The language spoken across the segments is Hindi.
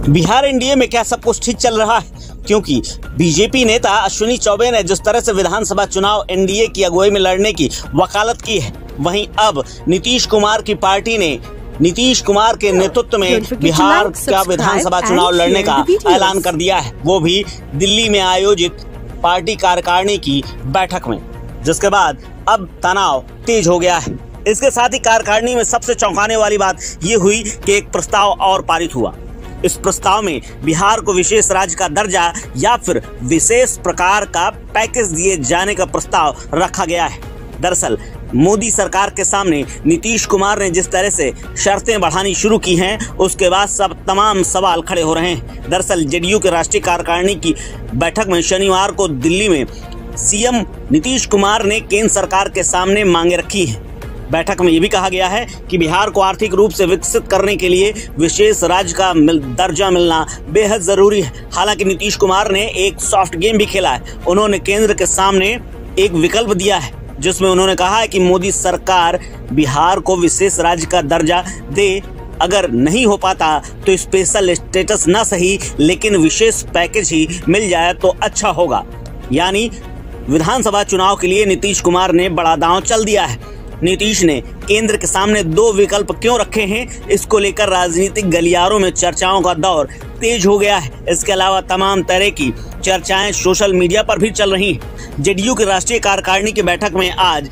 बिहार एनडीए में क्या सब कुछ ठीक चल रहा है? क्योंकि बीजेपी नेता अश्विनी चौबे ने जिस तरह से विधानसभा चुनाव एनडीए की अगुवाई में लड़ने की वकालत की है, वहीं अब नीतीश कुमार की पार्टी ने नीतीश कुमार के नेतृत्व में बिहार का विधानसभा चुनाव लड़ने का ऐलान कर दिया है, वो भी दिल्ली में आयोजित पार्टी कार्यकारिणी की बैठक में, जिसके बाद अब तनाव तेज हो गया है। इसके साथ ही कार्यकारिणी में सबसे चौंकाने वाली बात ये हुई कि एक प्रस्ताव और पारित हुआ। इस प्रस्ताव में बिहार को विशेष राज्य का दर्जा या फिर विशेष प्रकार का पैकेज दिए जाने का प्रस्ताव रखा गया है। दरअसल मोदी सरकार के सामने नीतीश कुमार ने जिस तरह से शर्तें बढ़ानी शुरू की हैं, उसके बाद सब तमाम सवाल खड़े हो रहे हैं। दरअसल जेडीयू के राष्ट्रीय कार्यकारिणी की बैठक में शनिवार को दिल्ली में सीएम नीतीश कुमार ने केंद्र सरकार के सामने मांगे रखी हैं। बैठक में ये भी कहा गया है कि बिहार को आर्थिक रूप से विकसित करने के लिए विशेष राज्य का दर्जा मिलना बेहद जरूरी है। हालांकि नीतीश कुमार ने एक सॉफ्ट गेम भी खेला है। उन्होंने केंद्र के सामने एक विकल्प दिया है, जिसमें उन्होंने कहा है कि मोदी सरकार बिहार को विशेष राज्य का दर्जा दे। अगर नहीं हो पाता तो स्पेशल स्टेटस ना सही, लेकिन विशेष पैकेज ही मिल जाए तो अच्छा होगा। यानी विधानसभा चुनाव के लिए नीतीश कुमार ने बड़ा दांव चल दिया है। नीतीश ने केंद्र के सामने दो विकल्प क्यों रखे हैं, इसको लेकर राजनीतिक गलियारों में चर्चाओं का दौर तेज हो गया है। इसके अलावा तमाम तरह की चर्चाएं सोशल मीडिया पर भी चल रही हैं। जेडीयू की राष्ट्रीय कार्यकारिणी की बैठक में आज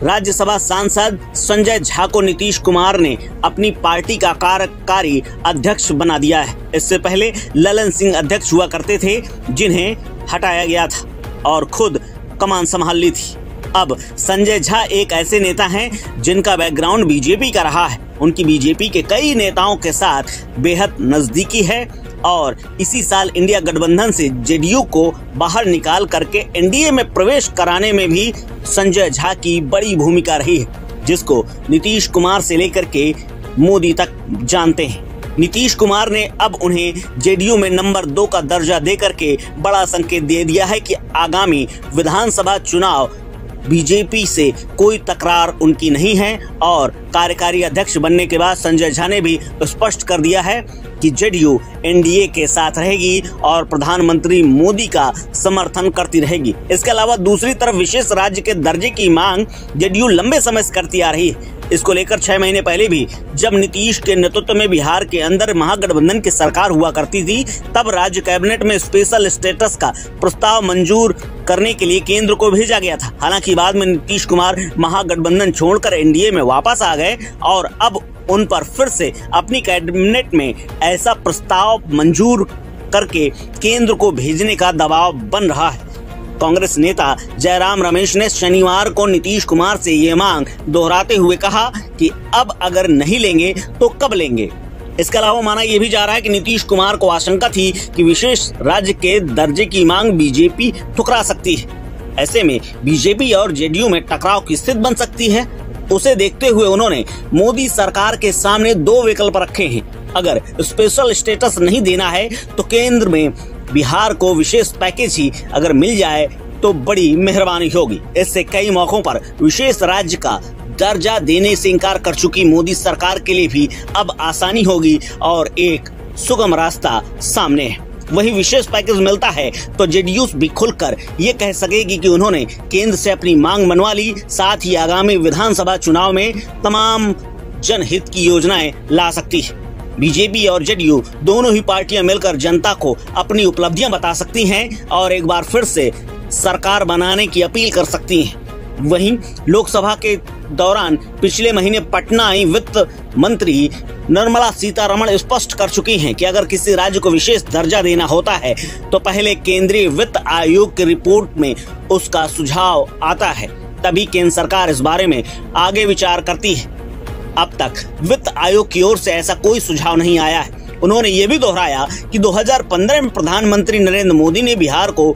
राज्यसभा सांसद संजय झा को नीतीश कुमार ने अपनी पार्टी का कार्यकारी अध्यक्ष बना दिया है। इससे पहले ललन सिंह अध्यक्ष हुआ करते थे, जिन्हें हटाया गया था और खुद कमान संभाल ली थी। अब संजय झा एक ऐसे नेता हैं जिनका बैकग्राउंड बीजेपी का रहा है। उनकी बीजेपी के कई नेताओं के साथ बेहद नजदीकी है और इसी साल इंडिया गठबंधन से जेडीयू को बाहर निकाल करके एनडीए में प्रवेश कराने में भी संजय झा की बड़ी भूमिका रही है, जिसको नीतीश कुमार से लेकर के मोदी तक जानते हैं। नीतीश कुमार ने अब उन्हें जेडीयू में नंबर 2 का दर्जा देकर के बड़ा संकेत दे दिया है कि आगामी विधानसभा चुनाव बीजेपी से कोई तकरार उनकी नहीं है। और कार्यकारी अध्यक्ष बनने के बाद संजय झा ने भी स्पष्ट कर दिया है कि जेडीयू एनडीए के साथ रहेगी और प्रधानमंत्री मोदी का समर्थन करती रहेगी। इसके अलावा दूसरी तरफ विशेष राज्य के दर्जे की मांग जेडीयू लंबे समय से करती आ रही है। इसको लेकर 6 महीने पहले भी जब नीतीश के नेतृत्व में बिहार के अंदर महागठबंधन की सरकार हुआ करती थी, तब राज्य कैबिनेट में स्पेशल स्टेटस का प्रस्ताव मंजूर करने के लिए केंद्र को भेजा गया था। हालांकि बाद में नीतीश कुमार महागठबंधन छोड़कर एनडीए में वापस आ गए और अब उन पर फिर से अपनी कैबिनेट में ऐसा प्रस्ताव मंजूर करके केंद्र को भेजने का दबाव बन रहा है। कांग्रेस नेता जयराम रमेश ने शनिवार को नीतीश कुमार से ये मांग दोहराते हुए कहा कि अब अगर नहीं लेंगे तो कब लेंगे। इसके अलावा माना यह भी जा रहा है कि नीतीश कुमार को आशंका थी कि विशेष राज्य के दर्जे की मांग बीजेपी ठुकरा सकती है। ऐसे में बीजेपी और जेडीयू में टकराव की स्थिति बन सकती है। उसे देखते हुए उन्होंने मोदी सरकार के सामने 2 विकल्प रखे हैं। अगर स्पेशल स्टेटस नहीं देना है तो केंद्र में बिहार को विशेष पैकेज ही अगर मिल जाए तो बड़ी मेहरबानी होगी। इससे कई मौकों पर विशेष राज्य का दर्जा देने से इनकार कर चुकी मोदी सरकार के लिए भी अब आसानी होगी और एक सुगम रास्ता सामने है। वही विशेष पैकेज मिलता है तो जेडीयू भी खुलकर ये कह सकेगी कि उन्होंने केंद्र से अपनी मांग मनवा ली। साथ ही आगामी विधानसभा चुनाव में तमाम जनहित की योजनाएं ला सकती है। बीजेपी और जेडीयू दोनों ही पार्टियां मिलकर जनता को अपनी उपलब्धियां बता सकती हैं और एक बार फिर से सरकार बनाने की अपील कर सकती हैं। वहीं लोकसभा के दौरान पिछले महीने पटना आई वित्त मंत्री निर्मला सीतारमण स्पष्ट कर चुकी हैं कि अगर किसी राज्य को विशेष दर्जा देना होता है तो पहले केंद्रीय वित्त आयोग की रिपोर्ट में उसका सुझाव आता है, तभी केंद्र सरकार इस बारे में आगे विचार करती है। अब तक वित्त आयोग की ओर से ऐसा कोई सुझाव नहीं आया है। उन्होंने ये भी दोहराया कि 2015 में प्रधानमंत्री नरेंद्र मोदी ने बिहार को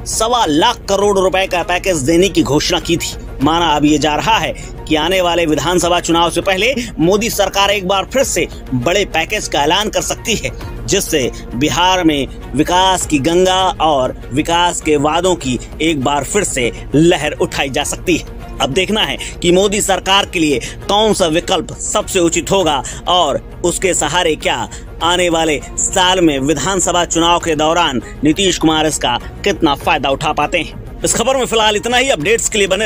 1.25 लाख करोड़ रुपए का पैकेज देने की घोषणा की थी। माना अब ये जा रहा है कि आने वाले विधानसभा चुनाव से पहले मोदी सरकार एक बार फिर से बड़े पैकेज का ऐलान कर सकती है, जिससे बिहार में विकास की गंगा और विकास के वादों की एक बार फिर से लहर उठाई जा सकती है। अब देखना है कि मोदी सरकार के लिए कौन सा विकल्प सबसे उचित होगा और उसके सहारे क्या आने वाले साल में विधानसभा चुनाव के दौरान नीतीश कुमार इसका कितना फायदा उठा पाते हैं। इस खबर में फिलहाल इतना ही। अपडेट्स के लिए बने